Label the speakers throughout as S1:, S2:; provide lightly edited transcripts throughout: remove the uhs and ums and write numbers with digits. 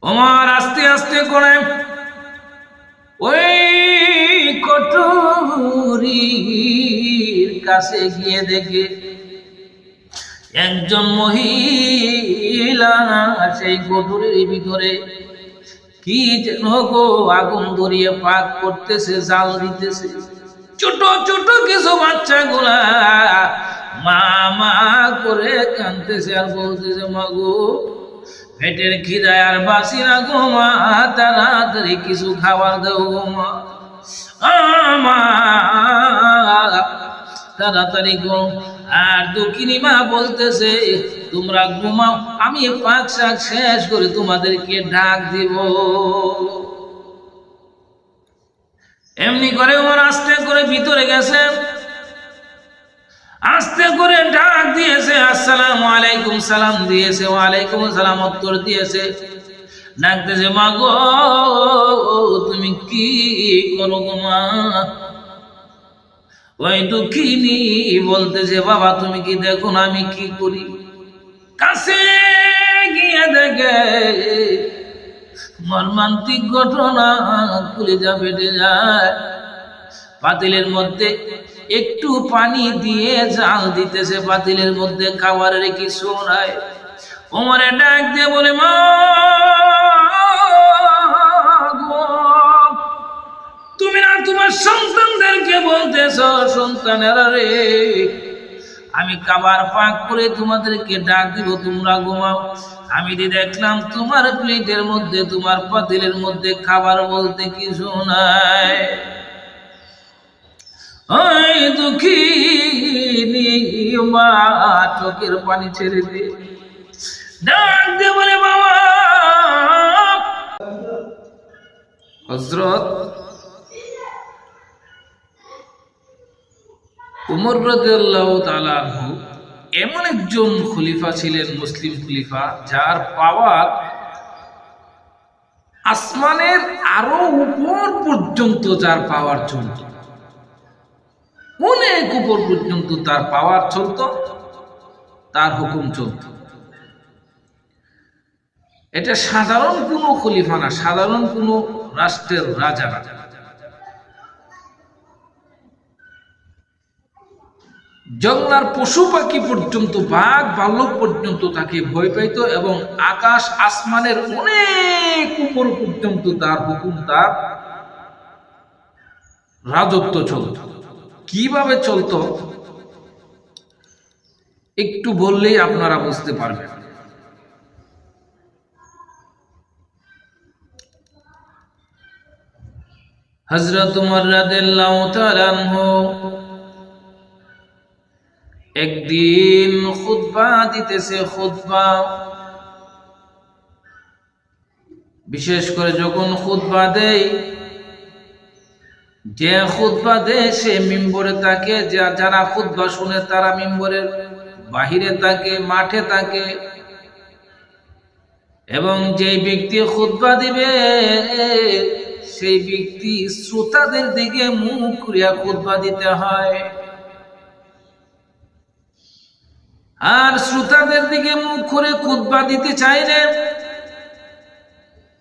S1: ওমর আস্তে আস্তে করে ওই কটুরির কাছে গিয়ে দেখে একজন মহিলা সেই কটুরির ভিতরে কি যেন গো আগুন ধরিয়ে পাক করতেছে, জাল দিতেছে। ছোট ছোট কিছু বাচ্চা গুলা মা মা করে কাঁদতেছে আর বলতেছে, মা গো পেটের খিদায় আর বাসি না গো মা, তাড়াতাড়ি কিছু খাবার দাও গো মা, মা তাড়াতাড়ি গো। আর দক্ষিণী মা বলতেছে, তোমরা ঘুমাও, আমি পাক শাক শেষ করে তোমাদেরকে ডাক দিব। এমনি করে ওমর আস্তে করে ভিতরে গেছে, আস্তে করে ডাক দিয়েছে, আসসালামু আলাইকুম, সালাম দিয়েছে, ওয়ালাইকুম সালাম উত্তর দিয়েছে। ডাকতেছে, মা গো তুমি কি করো গো মা? ওই দুঃখিনী বলতেছে, বাবা তুমি কি দেখো না আমি কি করি? কাছে গিয়ে দেখে মর্মান্তিক ঘটনা, কলিজা ফেটে যায়। পাতিলের মধ্যে একটু পানি দিয়ে জাল দিতেছে, পাতিলের মধ্যে খাবারের কিছু নাই। ওমরে ডাক দিয়ে বলে, মা তুমি না তোমার সন্তানদেরকে বলতেছ, সন্তানেরা রে আমি খাবার পাক করে তোমাদেরকে ডাক দিব, তোমরা ঘুমাও। আমি দেখলাম তোমার প্লেটের মধ্যে, তোমার পাতিলের মধ্যে খাবার বলতে কিছু নাই। ওই দুঃখিনী মা চোখের পানি ছেড়ে দিয়ে ডাক দিয়ে বলে, বাবা। হযরত উমর রাদিয়াল্লাহু তাআলা আনহু এমন একজন খলিফা ছিলেন, মুসলিম খলিফা, যার পাওয়ার আসমানের আরো উপর পর্যন্ত, যার পাওয়ার চলত, অনেক উপর পর্যন্ত তার পাওয়ার চলত, তার হুকুম চলত। এটা সাধারণ কোনো খলিফা না, সাধারণ কোনো রাষ্ট্রের রাজা না। জঙ্গলার পশু পাখি পর্যন্ত, বাঘ ভাল্লুক পর্যন্ত তাকে ভয় পাইত, এবং আকাশ আসমানের অনেক উপর পর্যন্ত তার হুকুম, তার রাজত্ব চলত। কিভাবে চলত একটু বললেই আপনারা বুঝতে পারবেন। হযরত উমর রাদিয়াল্লাহু তাআলা আনহু একদিন খুতবা দিতেছে, খুতবা, বিশেষ করে যখন খুতবা দেয়, যে খুতবা দেয় সে মিম্বরে থাকে, যারা খুতবা শুনে তারা মিম্বরের বাহিরে থাকে, মাঠে থাকে, এবং যে ব্যক্তি খুতবা দিবে সেই ব্যক্তি শ্রোতাদের দিকে মুখ করিয়া খুতবা দিতে হয়। আর শ্রোতাদের দিকে মুখ করে খুতবা দিতে চাইলে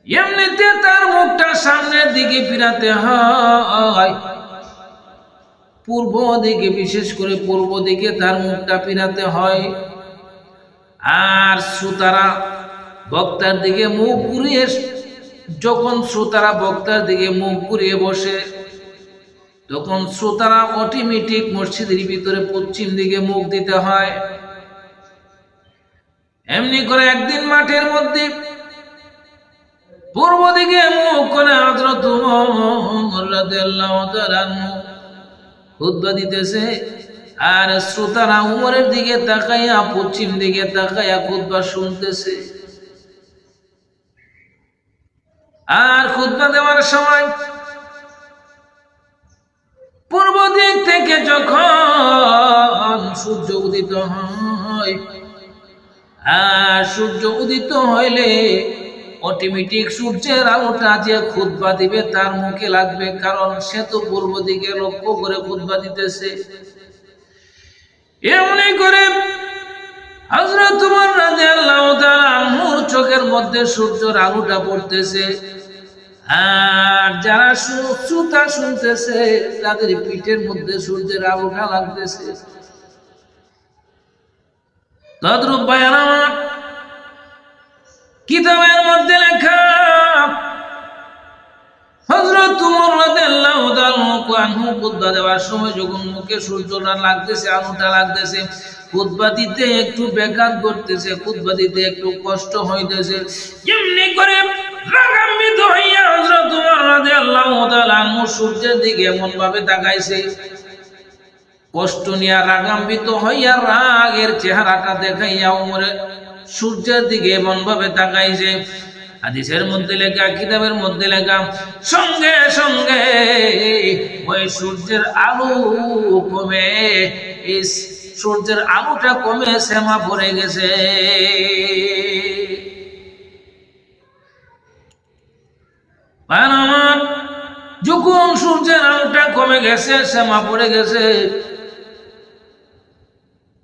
S1: এমনিতে তার মুখটা সামনের দিকে ফিরাতে হয়, পূর্ব দিকে, বিশেষ করে পূর্ব দিকে তার মুখটা ফিরাতে হয়। আর শ্রোতারা বক্তার দিকে মুখ ঘুরিয়ে, যখন শ্রোতারা বক্তার দিকে মুখ ঘুরিয়ে বসে, তখন শ্রোতারা অটোমেটিক মসজিদের ভিতরে পশ্চিম দিকে মুখ দিতে হয়। এমনি করে একদিন মাঠের মধ্যে পূর্ব দিকে মুখ করে হযরত উমর রাদিয়াল্লাহু তাআলা খুতবা দিতেছে, আর শ্রোতারা উমরের দিকে তাকাইয়া, পশ্চিম দিকে তাকাইয়া খুতবা শুনতেছে। আর খুতবা দেওয়ার সময় পূর্ব দিক থেকে যখন সূর্য উদিত হয়, আর সূর্য উদিত হইলে অটোমেটিক সূর্যের আলোটা যে খুতবা দিবে তার মুখে লাগবে, কারণ সে তো পূর্ব দিকে লক্ষ্য করে খুতবা দিতেছে। এমনি করে হযরত ওমর রাদিয়াল্লাহু তাআলা আনহুর চোখের মধ্যে সূর্যের আলোটা পড়তেছে, আর যারা শ্রোতা শুনতেছে তাদের পিঠের মধ্যে সূর্যের আলোটা লাগতেছে। তদ্রূপ ভাইয়ের আমার, কিতাবের মধ্যে লেখা হযরত ওমর রাদিয়াল্লাহু তাআলা আনহু খুতবা দেওয়ার সময় যখন মুখে সূর্যটা লাগতেছে, আলোটা লাগতেছে, খুতবা দিতে একটু ব্যাঘাত করতেছে, খুতবা দিতে একটু কষ্ট হইতেছে। এমনি করে রাগান্বিত হইয়া হযরত ওমর রাদিয়াল্লাহু তাআলা আনহু সূর্যের দিকে এমন ভাবে তাকাইছে, কষ্ট নিয়ে রাগান্বিত হইয়া রাগের চেহারাটা দেখাইয়া ওমরে সূর্যের দিকে এমন ভাবে তাকাইছে। হাদিসের মধ্যে লেখা, কিতাবের মধ্যে লেখা, সঙ্গে সঙ্গে ওই সূর্যের আলো কমে, এই সূর্যের আলোটা কমে শ্যামা পড়ে গেছে। আমার যখন সূর্যের আলোটা কমে গেছে, শ্যামা পড়ে গেছে,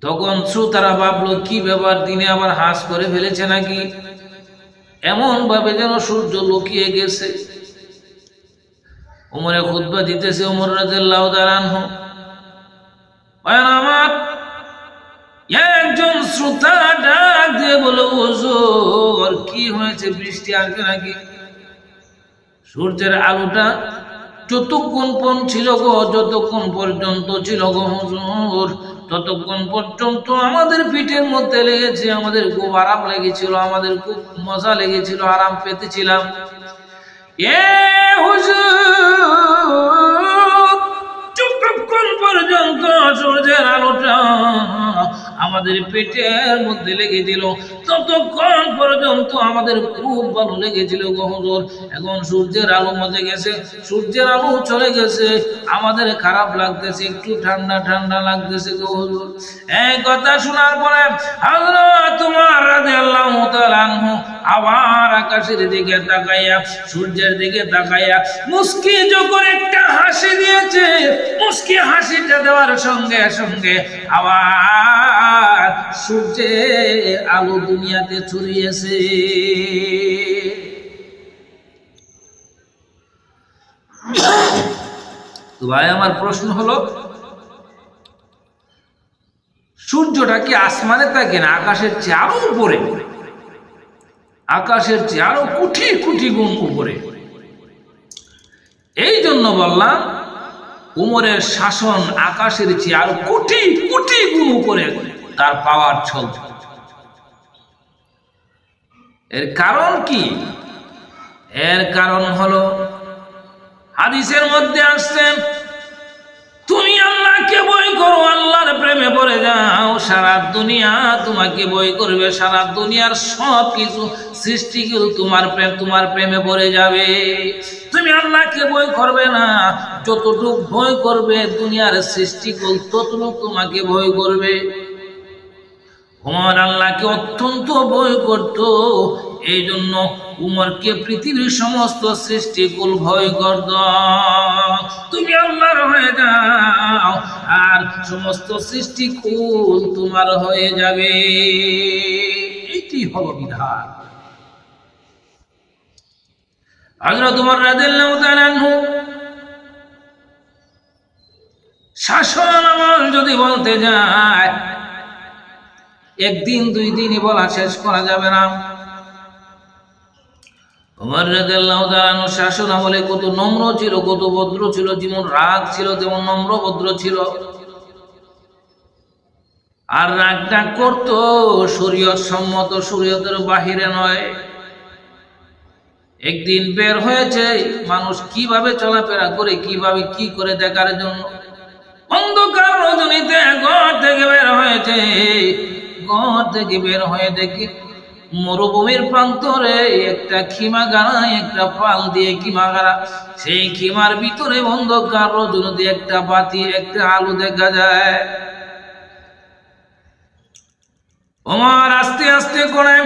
S1: তখন শ্রোতারা ভাবলো কি ব্যাপার, দিনে আবার হাস করে ফেলেছে নাকি, এমন ভাবে যেন সূর্য লুকিয়ে গেছে। ওমরে খুতবা দিতেছে, ওমর রাদিয়াল্লাহু তাআলা আনহু, আমার একজন শ্রোতা ডাক দিয়ে বলে, হুজুর কি হয়েছে, বৃষ্টি আসবে নাকি? সূর্যের আলোটা যতক্ষণ ছিল গো, যতক্ষণ পর্যন্ত ছিল গো হুজুর, ততক্ষণ পর্যন্ত আমাদের পিঠের মধ্যে লেগেছে, আমাদের খুব আরাম লেগেছিল, আমাদের খুব মজা লেগেছিল, আরাম পেতেছিলাম। এ হুজুর, যতক্ষণ পর্যন্ত সূর্যের আলোটা আমাদের পেটের মধ্যে লেগেছিল, ততক্ষণ পর্যন্ত আমাদের খুব ভালো লেগেছিল গো হুজুর। এখন সূর্যের আলো মধ্যে গেছে, সূর্যের আলো চলে গেছে, আমাদের খারাপ লাগতেছে, একটু ঠান্ডা ঠান্ডা লাগতেছে গো হুজুর। এই কথা শোনার পরে হযরত ওমর রাদিয়াল্লাহু তাআলা আনহু আবার আকাশের দিকে তাকাইয়া, সূর্যের দিকে তাকাইয়া মুস্কি যখন একটা হাসি দিয়েছে, মুস্কি হাসিটা দেওয়ার সঙ্গে সঙ্গে আবার সূর্যের আলো দুনিয়াতে ছড়িয়েছে। তো ভাই আমার প্রশ্ন হলো, সূর্যটা কি আসমানে থাকে না আকাশের চেয়ে আরো উপরে? আকাশের চেয়ে আরো কোটি কোটি গুণ উপরে। এই জন্য বললাম উমরের শাসন আকাশের চেয়ে আরো কোটি কোটি গুণ উপরে তার পাওয়ার চলছে। এর কারণ কি? এর কারণ হলো হাদিসের মধ্যে আসছে, তুমি আল্লাহকে ভয় করো, আল্লাহর প্রেমে পড়ে যাও, সারা দুনিয়া তোমাকে ভয় করবে, সারা দুনিয়ার সব কিছু সৃষ্টিগুলো তোমার প্রেমে পড়ে যাবে। তুমি আল্লাহকে ভয় করবে না, যতটুকু ভয় করবে দুনিয়ার সৃষ্টিগুলো ততটুকু তোমাকে ভয় করবে। উমর আল্লাহকে অত্যন্ত ভয় করত, এই জন্য উমরকে পৃথিবীর সমস্ত সৃষ্টিকুল ভয় করত। তুমি আল্লাহর হয়ে যাও আর সমস্ত সৃষ্টিকুল তোমার হয়ে যাবে, এটি হলো বিধান। হযরত ওমর রাদিয়াল্লাহু তাআলা আনহু শাসন আমল যদি বলতে যায়, একদিন দুই দিনই বলা শেষ করা যাবে না। ওমর রাদিয়াল্লাহু তাআলা আনহু শাসন আমলে কত নম্র ছিল, কত ভদ্র ছিল, যেমন রাগ ছিল তেমন নম্র ভদ্র ছিল। আর রাগটা করত শরীয়ত সম্মত, শরীয়তের বাহিরে নয়। একদিন বের হয়েছে মানুষ কিভাবে চলাফেরা করে, কিভাবে কি করে দেখার জন্য। অন্ধকার রজনীতে ঘর থেকে বের হয়েছে, ঘর থেকে বের হয়ে দেখি মরুভূমির প্রান্তরে একটা খিমাগাড়া, একটা পাল দিয়ে খিমাগাড়া, সেই খিমার ভিতরে অন্ধকার রজনীতে একটা বাতি, একটা আলো দেখা যায়। ওমর আস্তে আস্তে করে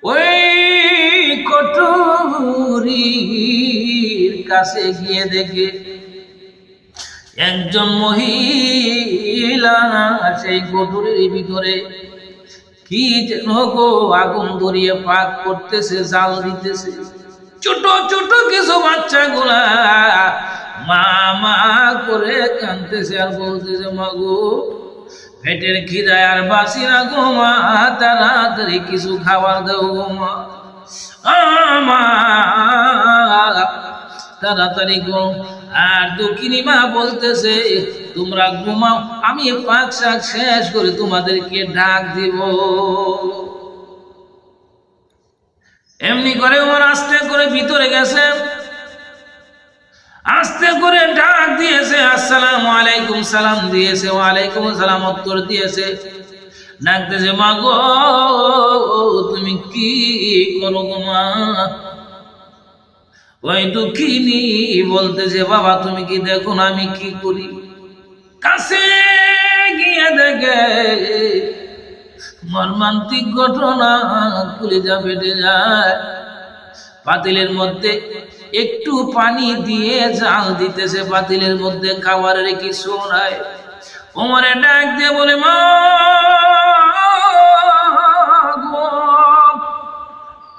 S1: ওই কটুরির কাছে গিয়ে দেখে একজন মহিলা সেই গধূলির ভিতরে কি যেন গো আগুন ধরিয়ে পাক করতেছে, জাল দিতেছে। ছোট ছোট কিছু বাচ্চাগুলা মা মা করে কাঁদতেছে আর বলতেছে, মা গো পেটের খিদায় আর বাসি না গো মা, তাড়াতাড়ি কিছু খাবার দাও গো মা, মা তাড়াতাড়ি গো। আর দক্ষিণী মা বলতেছে, তোমরা ঘুমাও, আমি পাক শাক শেষ করে তোমাদেরকে ডাক দিব। এমনি করে ওমর আস্তে করে ভিতরে গেছে, আস্তে করে ডাক দিয়েছে, আসসালামু আলাইকুম, সালাম দিয়েছে, ওয়ালাইকুম সালাম উত্তর দিয়েছে। ডাকতেছে, মা গো তুমি কি করো গো মা? ওই দুঃখিনী বলতেছে, বাবা তুমি কি দেখো না আমি কি করি? কাছে গিয়ে দেখে মর্মান্তিক ঘটনা, কলিজা ফেটে যায়। পাতিলের মধ্যে একটু পানি দিয়ে জাল দিতেছে, পাতিলের মধ্যে খাবারের কিছু নাই। ওমরে ডাক দিয়ে বলে, মা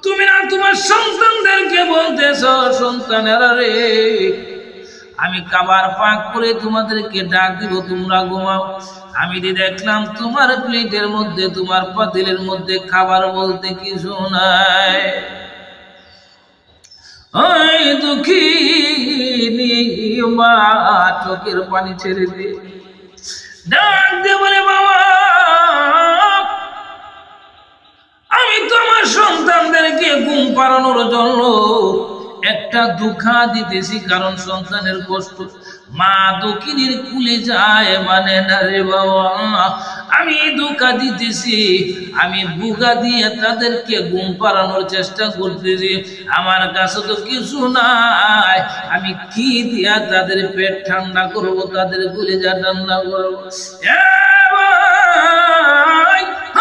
S1: তুমি না তোমার সন্তানদেরকে বলতেছ, সন্তানেরা রে আমি খাবার পাক করে তোমাদেরকে ডাক দিব, তোমরা ঘুমাও। আমি দেখলাম তোমার প্লেটের মধ্যে, তোমার পাতিলের মধ্যে খাবার বলতে কিছু নাই। ওই দুঃখিনী মা চোখের পানি ছেড়ে দিয়ে ডাক দিয়ে বলে, বাবা আমি তো আমার সন্তানদেরকে ঘুম পাড়ানোর জন্য একটা দুঃখা দিতেছি, কারণ সন্তানের কষ্ট মা দক্ষিণীর কুলে যায় মানে না রে বাবা। আমি দুঃখা দিতেছি, আমি বুগা দিয়ে তাদেরকে ঘুম পাড়ানোর চেষ্টা করতেছি, আমার কাছে তো কিছু নাই, আমি কি দিয়া তাদের পেট ঠান্ডা করব, তাদের কলিজা ঠান্ডা করবো?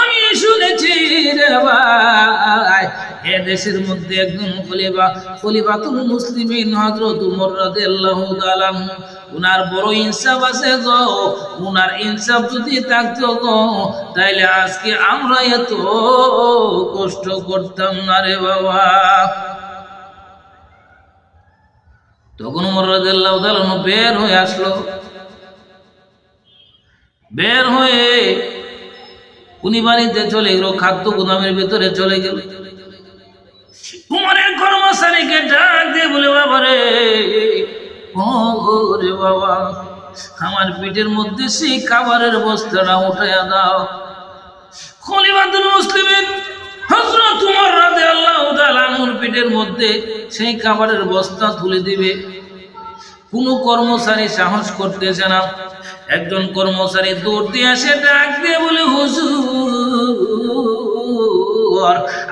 S1: আমি শুনেছি রে ভাই, এ দেশের মধ্যে একজন খলিফাতুল মুসলিমিন হযরত ওমর রাদিয়াল্লাহু তাআলা উনার বড় ইনসাফ আছে গো। উনার ইনসাফ যদি থাকতো গো, তাইলে আজকে আমরা এত কষ্ট করতাম না রে বাবা। তখন ওমর রাদিয়াল্লাহু তাআলা বের হয়ে আসলো, বের হয়ে উনি বাড়িতে চলে গেল, খাদ্য গুদামের ভিতরে চলে গেল। উমরের কর্মচারীকে ডাক দিয়ে বলে, বাবা রে, ও রে বাবা, আমার পেটের মধ্যে সেই খাবারের বস্তাটা উঠাইয়া দাও। খলিফাতুল মুসলিমিন হযরত ওমর রাদিয়াল্লাহু তাআলা আনহুর পেটের মধ্যে সেই খাবারের বস্তা তুলে দিবে, কোনো কর্মচারী সাহস করতেছে না। একজন কর্মচারী দৌড় দিয়ে আসে, ডাক দিয়ে বলে, হুজুর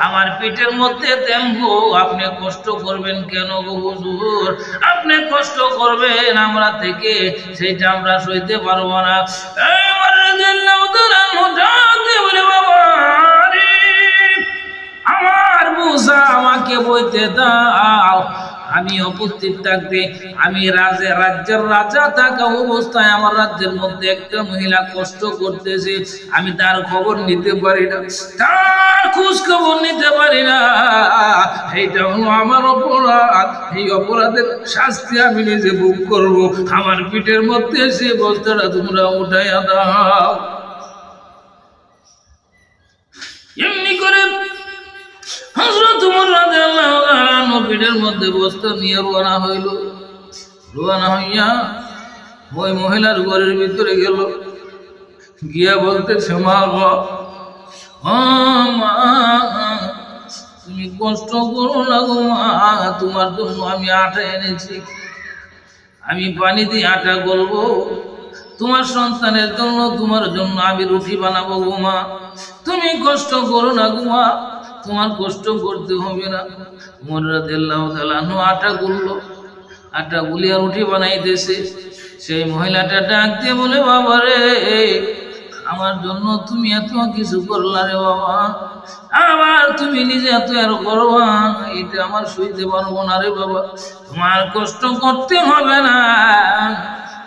S1: আমার পেটের মধ্যে তেল গো, আপনি কষ্ট করবেন কেন গো হুজুর? আপনি কষ্ট করবেন আমরা থেকে, সেটা আমরা সইতে পারবো না। আমার বোঝা আমাকে বইতে দাও, আমি উপস্থিত থাকতে, আমি রাজ্যের রাজা থাকা অবস্থায় আমার রাজ্যের মধ্যে একটা মহিলা কষ্ট করতেছে, আমি তার খবর নিতে পারি না, তার খোঁজ খবর নিতে পারি না, এইটা হলো আমার অপরাধ। এই অপরাধের শাস্তি আমি নিজে ভোগ করব। আমার পিঠের মধ্যে সে বস্তাটা তোমরা উঠাইয়া দাও। এমনি করে হযরত ওমর রাদিয়াল্লাহু তাআলা পিঠের মধ্যে বস্তা নিয়ে রওনা হইল। রওনা হইয়া ওই মহিলার ঘরের ভিতরে গেল, গিয়া বলতেছে, মা গো, মা তুমি কষ্ট করো না গো মা, তোমার জন্য আমি আটা এনেছি, আমি পানি দিয়ে আটা গলবো, তোমার সন্তানের জন্য, তোমার জন্য আমি রুটি বানাবো গো মা, তুমি কষ্ট করো না গো মা, তোমার কষ্ট করতে হবে না। ওমর রাদিয়াল্লাহু তাআলা আটা গুললো, আটা গুলিয়া রুটি বানাইতেছে। সেই মহিলাটা ডাক দিয়ে বলে, বাবা রে, আমার জন্য তুমি এত কিছু করলা রে বাবা, আবার তুমি নিজে এত আর করবা, এটা আমার সইতে পারবো না রে বাবা, তোমার কষ্ট করতে হবে না,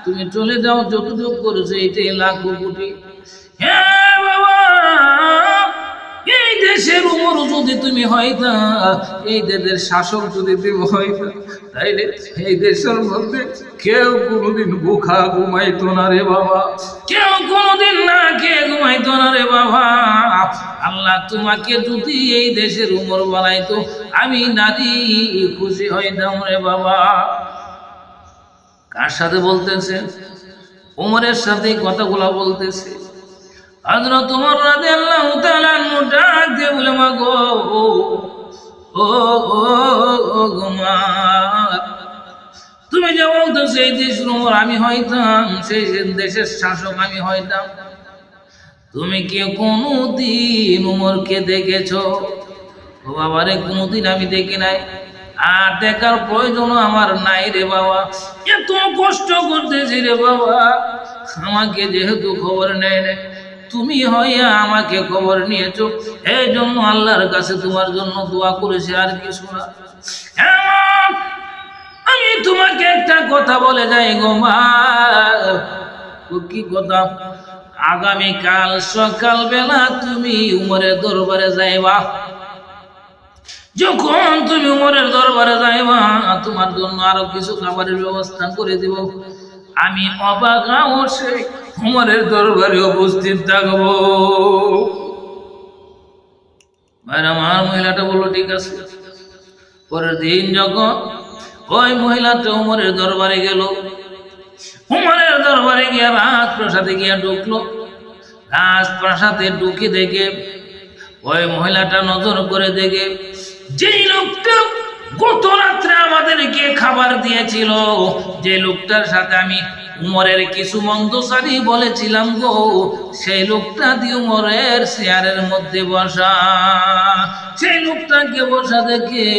S1: তুমি চলে যাও, যতটুকু করেছো এটাই লাখো কোটি। হ্যাঁ বাবা, এই দেশের উমর যদি তুমি হইতা, এই দেশের শাসক যদি তুমি হইতা, তাইলে এই দেশের মধ্যে কেউ কোনোদিন ভুখা ঘুমাইতো না রে বাবা, কেউ কোনোদিন না খেয়ে ঘুমাইতো না রে বাবা। আল্লাহ তোমাকে যদি এই দেশের উমর বানাইতো, আমি নারী খুশি হইতাম রে বাবা। কার সাথে বলতেছে? উমরের সাথে কথাগুলা বলতেছে। হযরত উমর রাদিয়াল্লাহু তাআলা ডাক দিয়ে বলে, মা গো, ও মা, তুমি যে বলতেছো এই দেশের উমর আমি হইতাম, সেই দেশের শাসক আমি হইতাম, তুমি কি কোনদিন উমরকে দেখেছো? ও বাবারে, কোনদিন আমি দেখি নাই, আর দেখার প্রয়োজন আমার নাই রে বাবা। এত কষ্ট করতেছি রে বাবা, আমাকে যেহেতু খবর নেয় না, তুমি হইয়া আমাকে খবর নিয়েছো, এই জন্য আল্লাহর কাছে তোমার জন্য দোয়া করেছি, আর কিছু না। আমি তোমাকে একটা কথা বলে যাই গো মা। কি কথা? আগামীকাল সকাল বেলা তুমি উমরের দরবারে যাইবা। যখন তুমি উমরের দরবারে যাইবা, তোমার জন্য আরো কিছু খাবারের ব্যবস্থা করে দিব। আমি অবাক অবশ্যই উমরের দরবারে উপস্থিত থাকবো। আমার মহিলাটা বললো ঠিক আছে। পরের দিন যখন ওই মহিলাটা উমরের দরবারে গেল, উমরের দরবারে গিয়ে রাজপ্রাসাদে গিয়ে ঢুকলো। রাজপ্রাসাদে ঢুকে দেখে, ওই মহিলাটা নজর করে দেখে, যেই লোকটা গত রাত্রে আমাদেরকে খাবার দিয়েছিল, যে লোকটার সাথে আমি উমরের কিছু মন্দসারি বলেছিলাম গো, সেই লোকটা দিয়ে উমরের চেয়ারের মধ্যে বসা। সেই লোকটাকে বসা দেখে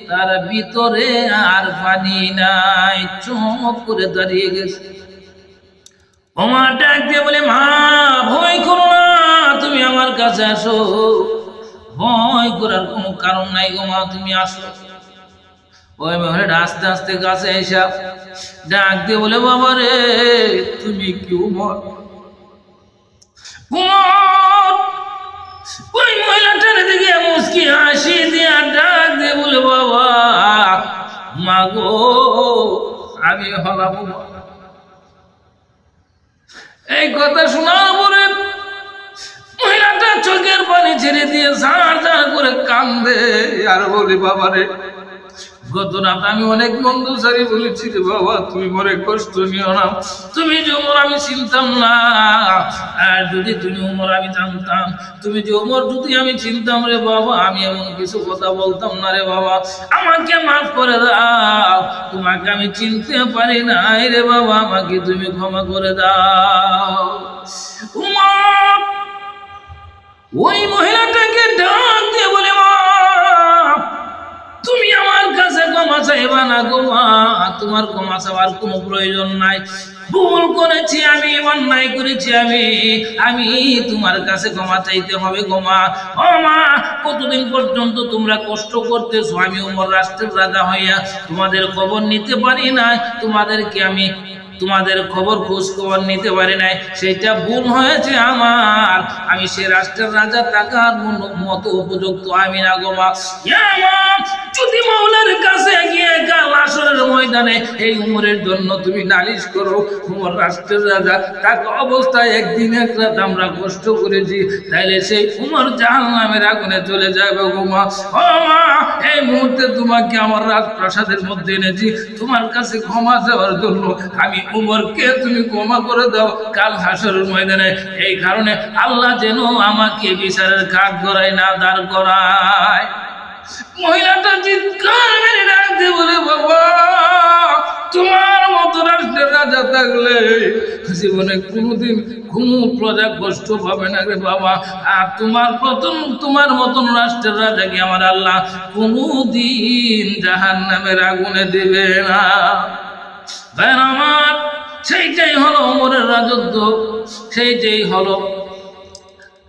S1: তার ভিতরে আর পানি নাই, চুপ করে দাঁড়িয়ে গেছে। ওমর ডাক দিয়ে বলে, মা ভয় করো না, তুমি আমার কাছে আসো, ভয় করার কোনো কারণ নাই গো মা, তুমি আসো। ওই মহিলাটা আস্তে আস্তে কাছে এসে ডাক দিয়ে বলে, বাবা রে, তুমি কি উমর? ওই মহিলাটার দিকে মুচকি হাসি দিয়ে ডাক দিয়ে বলে, বাবা, মা গো, আমি হলাম উমর। এই কথা শোনার পরে মহিলাটা চোখের পানি ছেড়ে দিয়ে ঝাড় ঝাড় করে কান্দে আর বলি, বাবা রে, গত রাত আমি অনেক মন্দসারি বলেছি রে বাবা, তুমি মনে কষ্ট নিও না। তুমি যে উমর আমি চিনতাম না, আর যদি তুমি উমর আমি জানতাম, তুমি যে উমর যদি আমি চিনতাম রে বাবা, আমি এমন কিছু কথা বলতাম না রে বাবা, আমাকে মাফ করে দাও। তোমাকে আমি চিনতে পারি নাই রে বাবা, আমাকে তুমি ক্ষমা করে দাও। উমর ওই মহিলাটাকে ডাক দিয়ে বলে, মা, তুমি আমার কাছে ক্ষমা চাইবা না গো মা, তোমার ক্ষমা চাওয়ার কোনো প্রয়োজন নাই। ভুল করেছি আমি, অন্যায় করেছি আমি তোমার কাছে ক্ষমা চাইতে হবে গো মা। ও মা, কতদিন পর্যন্ত তোমরা কষ্ট করতেছো, আমি উমর রাষ্ট্রের রাজা হইয়া তোমাদের খবর নিতে পারি না, তোমাদের খবর খোঁজ খবর নিতে পারি নাই, সেটা ভুল হয়েছে আমার। আমি সে রাষ্ট্রের রাজা থাকার মতো উপযুক্ত আমি না গো মা। যদি মাওলার কাছে গিয়ে কাল আসরের ময়দানে এই উমরের জন্য তুমি নালিশ করো, উমর রাষ্ট্রের রাজা থাকা অবস্থায় একদিন এক রাত আমরা কষ্ট করেছি, তাইলে সেই উমর জাহান্নামের আগুনে চলে যাবে গো মা। ও মা, এই মুহূর্তে তোমাকে আমার রাজপ্রাসাদের মধ্যে এনেছি তোমার কাছে ক্ষমা চাওয়ার জন্য। আমি উমরকে তুমি ক্ষমা করে দাও কাল হাসরের ময়দানে। এই কারণে আল্লাহ যেন আমাকে বিচারের কাঠ গড়ায় না দাঁড় করায়। মহিলাটা চিৎকার মেরে ডাকতে বলে, বাবা, তোমার মতো রাষ্ট্রের রাজা থাকলে জীবনে কোনোদিন কোনো প্রজা কষ্ট পাবে না রে বাবা। আর তোমার মতন রাষ্ট্রের রাজাকে আমার আল্লাহ কোনোদিন জাহান্নামের আগুনে দিবে না। ভাই আমার, সেইটাই হলো ওমরের রাজত্ব, সেইটাই হলো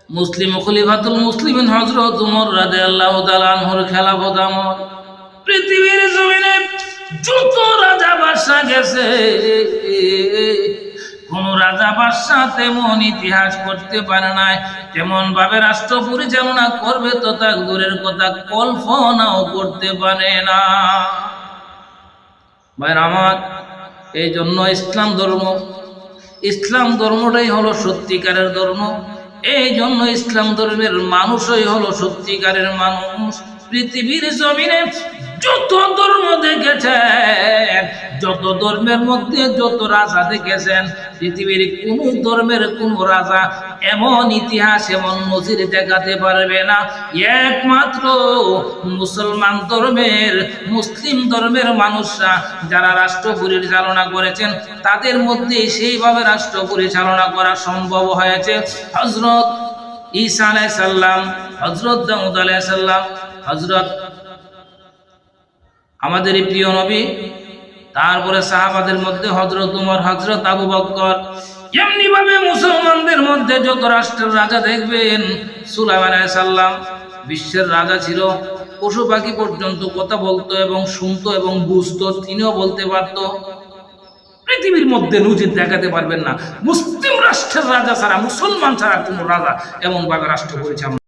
S1: মুসলিম খলিফাতুল মুসলিমিন হযরত ওমর রাদিয়াল্লাহু তাআলা আনহুর খেলাফত আমল। পৃথিবীর জমিনে যত রাজা বাদশা গেছে, কোন রাজা বাদশা তেমন ইতিহাস করতে পারে নাই, তেমন ভাবে রাষ্ট্র পরিচালনা করবে তো তার দূরের কথা কল্পনাও করতে পারে না। ভাইরা আমার, এই জন্য ইসলাম ধর্মটাই হলো সত্যিকারের ধর্ম। এই জন্য ইসলাম ধর্মের মানুষই হলো সত্যিকারের মানুষ। পৃথিবীর জমিনে যত ধর্ম দেখেছেন, যত ধর্মের মধ্যে যত রাজা দেখেছেন, পৃথিবীর কোন ধর্মের কোন রাজা এমন ইতিহাস এমন নজির দেখাতে পারবে না। একমাত্র মুসলিম ধর্মের মানুষরা যারা রাষ্ট্র পরিচালনা করেছেন, তাদের মধ্যে সেইভাবে রাষ্ট্র পরিচালনা করা সম্ভব হয়েছে। হযরত ঈসা আলাইহিস সালাম, হযরত দাউদ আলাইহিস সালাম, হযরত আমাদের প্রিয় নবী, তারপরে সাহাবাদের মধ্যে হযরত উমর, হযরত আবু বকর। এমনি ভাবে মুসলমানদের মধ্যে যত রাষ্ট্রের রাজা দেখবেন, সুলাইমান আলাইহিস সালাম বিশ্বের রাজা ছিল। পশু পাখি পর্যন্ত কথা বলতো এবং শুনতো এবং বুঝতো, তিনিও বলতে পারত। পৃথিবীর মধ্যে নজির দেখাতে পারবেন না মুসলিম রাষ্ট্রের রাজা ছাড়া, মুসলমান ছাড়া কোন রাজা এমন ভাবে রাষ্ট্র পরিচালনা